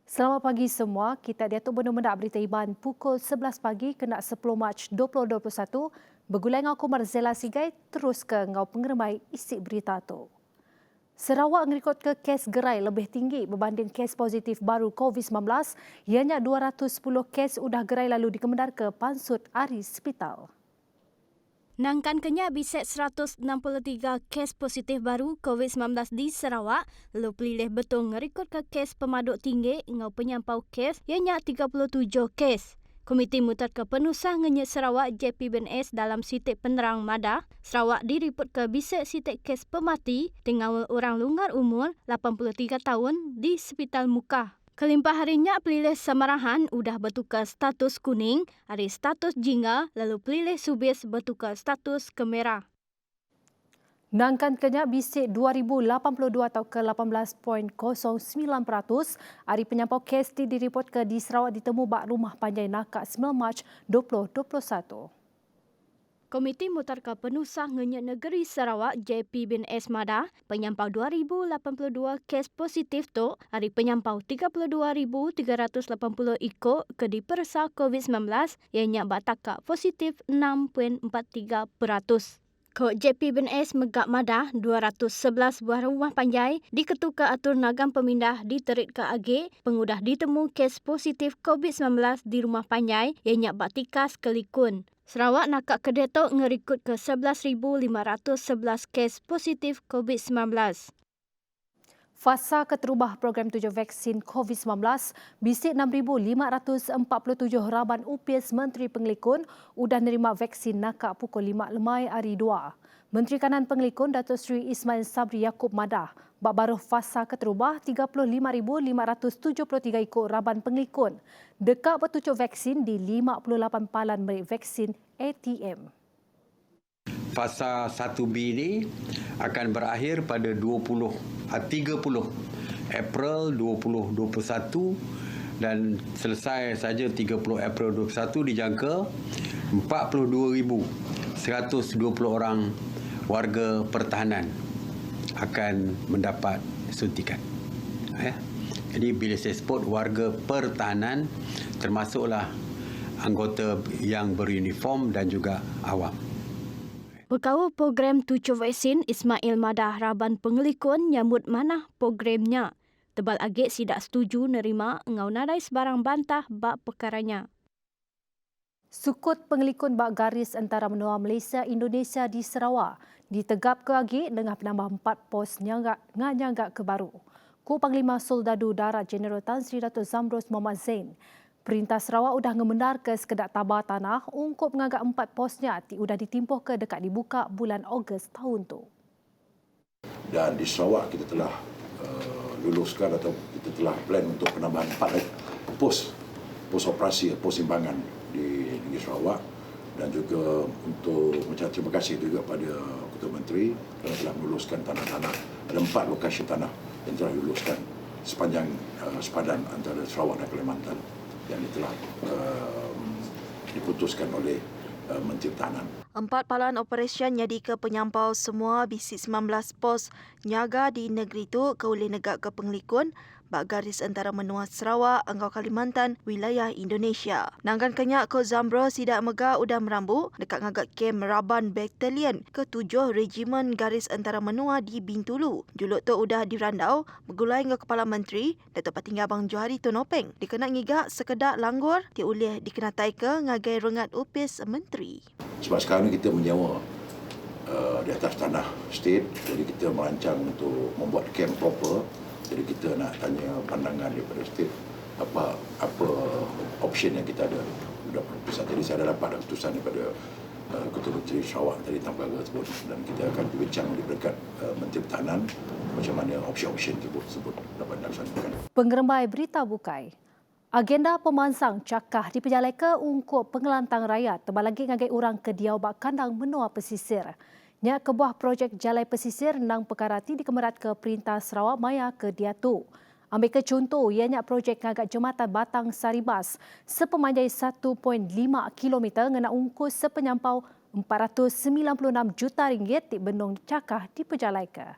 Selamat pagi semua. Kita diatur benar-benar berita Iban pukul 11 pagi kena 10 Mac 2021. Bergulai ngau Kumar Zela Sigai terus ke ngau pengeremai isi berita tu. Sarawak ngerikut ke kes gerai lebih tinggi berbanding kes positif baru COVID-19. Ianya 210 kes udah gerai lalu dikemendar ke Pansut Ari Hospital. Nangkan Kenya bisek 163 kes positif baru COVID-19 di Sarawak, lalu pelilih betul ngerikut ke kes pemaduk tinggi ngau penyampau kes ianya 37 kes. Komiti Mutat ke Penusah Ngenyek Sarawak JPBNS dalam sitik penerang Madah, Sarawak diriput ke bisek sitik kes pemati dengan orang longgar umur 83 tahun di Hospital Mukah. Kelimpah harinya pelilih Samarahan udah bertukar status kuning, hari status jingga, lalu pelilih Subis bertukar status ke merah. Nangkan Kenya bisik 2082 atau ke 18.09%. Hari penyampau kes diripot ke di Sarawak ditemu bak rumah panjang nakak 9 Mac 2021. Komiti Mutarka Penusah Ngenyek Negeri Sarawak JPBNS Madah penyampau 2082 kes positif tu hari penyampau 32,380 ikut ke dipersa COVID-19 ianya batakak positif 6.43%. Kod JPBNS Megak Madah 211 buah rumah panjai diketuka atur nagam pemindah diterit ke AG pengudah ditemu kes positif COVID-19 di rumah panjai ianya batikas kelikun. Sarawak nakak kedetok ngerikut ke 11,511 kes positif COVID-19. Fasa keterubah program 7 vaksin COVID-19, bisik 6,547 raban UPS Menteri Pengelikun udah nerima vaksin nakak pukul 5 lemai hari 2. Menteri Kanan Pengelikun Datuk Seri Ismail Sabri Yaakob Madah bak baru fasa keterubah 35,573 ikut raban pengelikun. Dekat bertucuk vaksin di 58 palan merik vaksin ATM. Fasa 1B ini akan berakhir pada 30 April 2021 dan selesai saja 30 April 2021 dijangka 42,120 orang warga pertahanan akan mendapat suntikan. Jadi bila saya sebut warga pertahanan termasuklah anggota yang beruniform dan juga awam. Pegawai program tujuh vaksin Ismail Madah Raban Pengelikun nyambut manah programnya. Tebal agak tidak setuju nerima engau nadai sebarang bantah bak perkaranya. Sukut Pengelikun bak garis antara menua Malaysia Indonesia di Sarawak ditegap ke agak dengan penambah 4 pos nyangak ke baru. Ku Panglima Soldadu Darat Jeneral Tan Sri Dato' Zamrus Muhammad Zain. Perintah Sarawak udah ngemendar ke sekedar tabah tanah untuk mengagak 4 posnya udah ditimpuh ke dekat dibuka bulan Ogos tahun tu. Dan di Sarawak kita telah luluskan atau kita telah plan untuk penambahan 4 pos operasi, pos simpangan di negeri Sarawak, dan juga untuk mengucap terima kasih juga pada Ketua Menteri kerana telah meluluskan tanah-tanah. Ada 4 lokasi tanah yang telah diluluskan sepanjang sepadan antara Sarawak dan Kalimantan yang telah diputuskan oleh Menteri Pertahanan. 4 palan operasi jadi ke penyampau semua bisik 19 pos nyaga di negeri itu ke oleh negak ke Pengelikun bak garis antara menua Sarawak, Engkau Kalimantan, wilayah Indonesia. Nangkan kenyak ke Zambro sidak mega udah merambu dekat ngagak kem Raban Battalion ke-7 Regimen Garis Antara Menua di Bintulu. Juluk tu udah dirandau bergulai dengan Kepala Menteri Datuk Patinggi Abang Johari Tonopeng. Dikena ngigak sekedar langgur diulih dikenatai ke ngagai rengat upis menteri. Sebab sekarang ni kita menyewa di atas tanah state, jadi kita merancang untuk membuat camp proper. Jadi kita nak tanya pandangan daripada state apa option yang kita ada dalam keputusan. Jadi saya dah dapat keputusan daripada Ketua Menteri Sarawak tadi Tambaga tersebut, dan kita akan berbincang di dekat Menteri Pertahanan macam mana option tersebut dapat dilaksanakan. Pengeremai berita bukai. Agenda pemansang cakah diperjalai ke ungkup pengelantang rakyat tebal lagi ngagai orang ke diau bak kandang menua pesisir. Nya kebuah projek jalai pesisir nang perkara ti dikemerat ke Perintah Sarawak Maya ke Diatu. Ambil ke contoh, ianya projek ngagak jembatan Batang Saribas sepemanjang 1.5 km ngena ungkus sepenyampau RM496 juta di Benong Cakah di Pejalaika.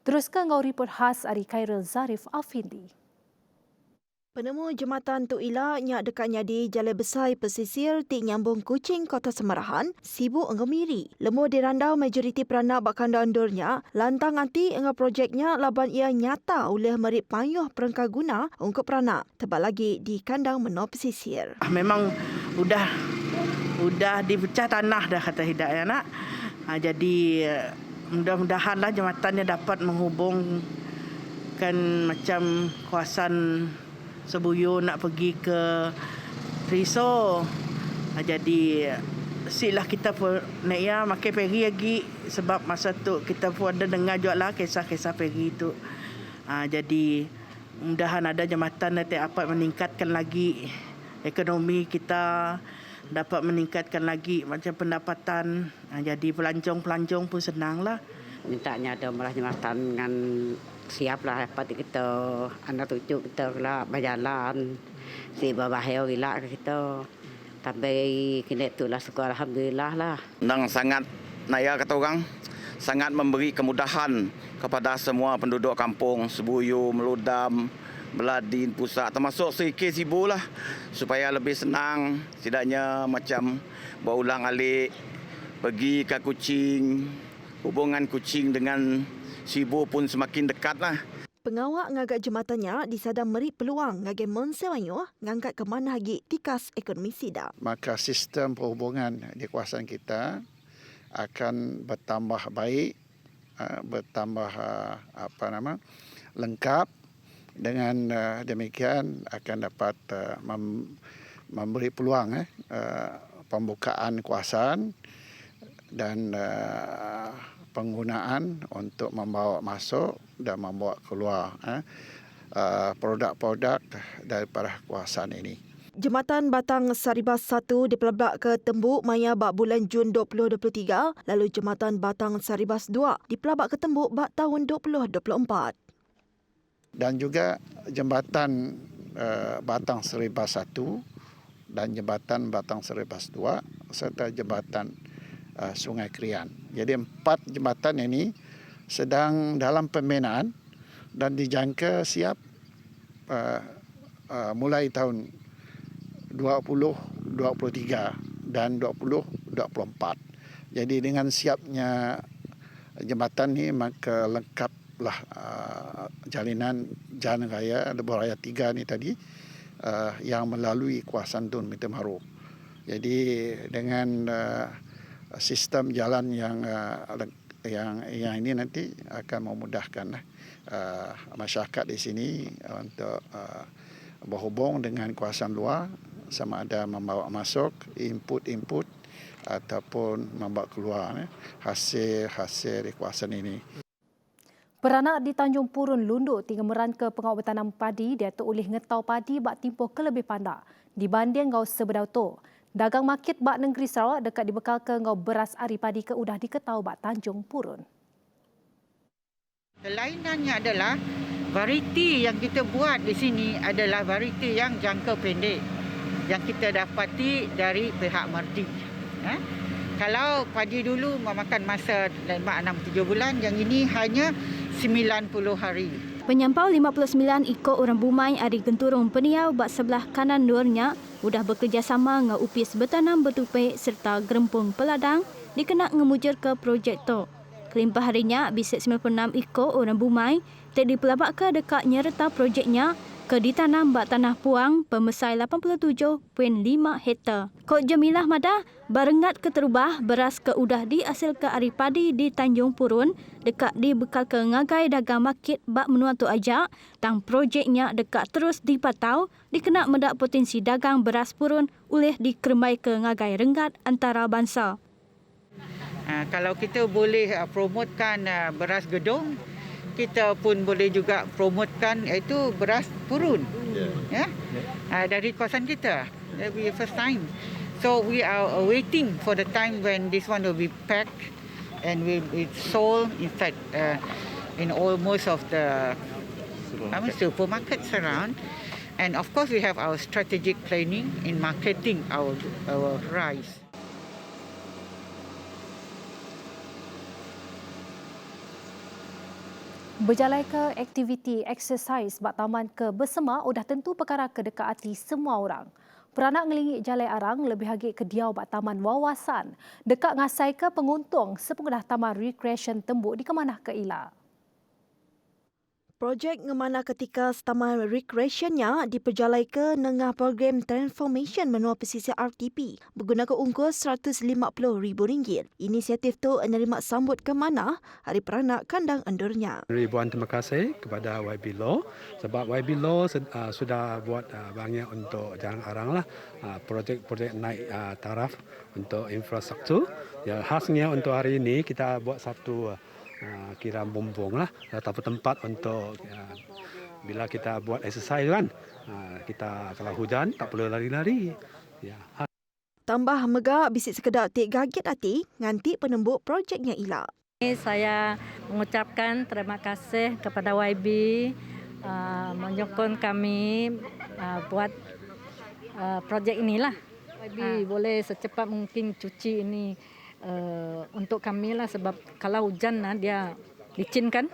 Terus ke ngau report khas Ari Khairil Zarif Afindi. Penemu jembatan Tok Ila nyak dekatnya di Jalan Besar Pesisir ti nyambung Kuching Kota Semarahan, sibuk engau miri. Lemu dirandau majoriti peranak bakanda undurnya, lantang anti engau projeknya laban ia nyata oleh merit payuh perengkah guna untuk peranak. Tebal lagi di kandang menua pesisir. Memang udah dipecah tanah dah kata Hidayah nak. Jadi mudah-mudahanlah jembatannya dapat menghubungkan macam kawasan Sebuyo nak pergi ke Riso. Jadi silah kita pun nak ya makan peri lagi sebab masa tu kita pun ada dengar juga lah kisah-kisah peri tu. Jadi mudahan ada jambatan nanti dapat meningkatkan lagi ekonomi kita, dapat meningkatkan lagi macam pendapatan. Jadi pelancong-pelancong pun senanglah. Mintanya ada malah jembatan dengan siaplah dapat kita anak cucu kita lah berjalan si babahel gila kita. Tapi kini itulah syukur alhamdulillah lah. Dan sangat naya kata orang sangat memberi kemudahan kepada semua penduduk kampung Sebuyo, Melodam, Beladin, Pusat termasuk Serikis Ibu lah supaya lebih senang setidaknya macam berulang-alik pergi ke Kuching, hubungan Kuching dengan Sibu pun semakin dekat lah. Pengawak ngagak jembatannya disadang meri peluang ngagak mensewanyo ngangkat ke mana lagi tikas ekonomi sida. Maka sistem perhubungan di kawasan kita akan bertambah baik, bertambah lengkap. Dengan demikian akan dapat memberi peluang pembukaan kawasan dan penggunaan untuk membawa masuk dan membawa keluar produk-produk daripada kawasan ini. Jembatan Batang Saribas 1 dipelabak ke Tembuk Maya bak bulan Jun 2023, lalu Jembatan Batang Saribas 2 dipelabak ke Tembuk bak tahun 2024. Dan juga jembatan Batang Saribas 1 dan jembatan Batang Saribas 2 serta jembatan Sungai Krian. Jadi 4 jembatan ini sedang dalam pembinaan dan dijangka siap mulai tahun 2023 dan 2024. Jadi dengan siapnya jembatan ini maka lengkaplah jalinan Jalan Raya Lebuh Raya 3 ni tadi yang melalui kawasan Tun Mita Maru. Jadi dengan sistem jalan yang ini nanti akan memudahkan masyarakat di sini untuk berhubung dengan kawasan luar sama ada membawa masuk input ataupun membawa keluar hasil di kawasan ini. Peranak di Tanjung Purun Lundu tinggal meranka pengawal bertanam padi dia tu oleh ngetau padi bak timpoh ke lebih pandak dibanding ngau sebedau tu. Dagang market bak negeri Sarawak dekat dibekal ke ngau beras ari padi ke udah diketau bak Tanjung Purun. Kelainannya adalah variti yang kita buat di sini adalah variti yang jangka pendek yang kita dapati dari pihak Mardi. Kalau padi dulu memakan masa 5-6-7 bulan, yang ini hanya 90 hari. Penyampau 59 ikut orang Bumai ari genturung peniau bak sebelah kanan luarnya udah bekerjasama dengan UPIS bertanam bertupik serta gerempung peladang dikena ngemujur ke projek tu. Kelimpah harinya bisik 96 ikut orang Bumai tak dipelabak ke dekat nyerta projeknya ke ditanam bak tanah puang pemesai 87.5 hektar. Kod Jamilah Madah barengat keterubah beras ke udah dihasil ke ari padi di Tanjung Purun dekat dibekal ke ngagai dagang market bak menua tu ajak tang projeknya dekat terus dipatau dikena mendak potensi dagang beras purun oleh dikeremai ke ngagai renggat antara bangsa. Kalau kita boleh promotkan beras gedung, kita pun boleh juga promotkan iaitu beras purun. Dari kawasan kita. That will be the first time. So we are waiting for the time when this one will be packed and will be sold inside in almost of the supermarkets around. And of course, we have our strategic planning in marketing our rice. Berjalai ke aktiviti exercise bak taman ke bersema udah tentu perkara kedeka hati semua orang. Peranak ngelingik jalai arang lebih lagi ke diau bak taman wawasan. Dekat ngasai ke penguntung sepengguna taman recreation tembuk di kemanah ke Ila. Projek ngemana ketika taman recreationnya diperjalai ke nengah program transformation menua pesisir RTP berguna ke ungkus RM150,000. Inisiatif tu menerima sambut ke mana Hari Peranak Kandang Endurnya. Ribuan terima kasih kepada YB Law sebab YB Law sudah buat banyak untuk jalan arang lah, projek-projek naik taraf untuk infrastruktur. Ya, khasnya untuk hari ini kita buat satu kira bumbung lah atau tempat untuk bila kita buat exercise kan, kita kalau hujan tak perlu lari-lari. Ya. Tambah megak bisik sekedar tik gaget hati nganti penembuk projeknya Ila. Saya mengucapkan terima kasih kepada YB menyokong kami buat projek inilah. YB boleh secepat mungkin cuci ini untuk kami lah sebab kalau hujan dia licin kan.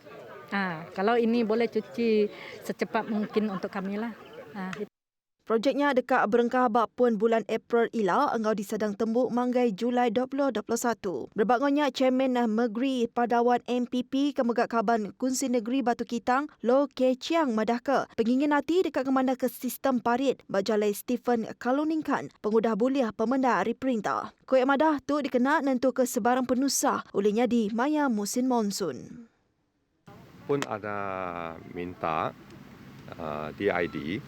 Kalau ini boleh cuci secepat mungkin untuk kami lah. Projeknya dekat berengkah bak pun bulan April Ila engkau disedang tembuk manggai Julai 2021. Berbagonya Chairman Negeri Padawan MPP Kemegak Kaban Kunsi Negeri Batu Kitang Lo Ke Chiang madahka pengingin hati dekat kemana ke sistem parit bajalai Stephen Kaluningkan pengudah buliah pemenda hari perintah. Koyak madah tu dikena nentu ke sebarang penusah olehnya di maya musim monsun. Pun ada minta DID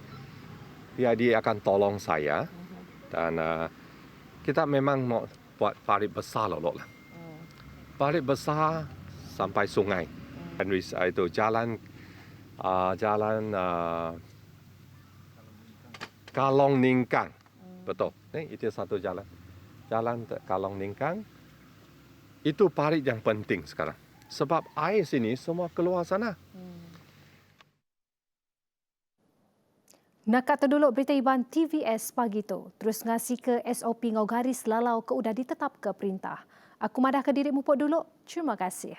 akan tolong saya dan kita memang mau buat parit besar lah. Parit besar sampai sungai. Itu jalan Kalong Ningkang. Betul. Itu satu jalan. Jalan Kalong Ningkang. Itu parit yang penting sekarang. Sebab air sini semua keluar sana. Nak terduluk berita Iban TVS pagi tu. Terus ngasi ke SOP ngau garis lalau ke udah ditetap ke perintah. Aku madah ke diri mupuk dulu. Terima kasih.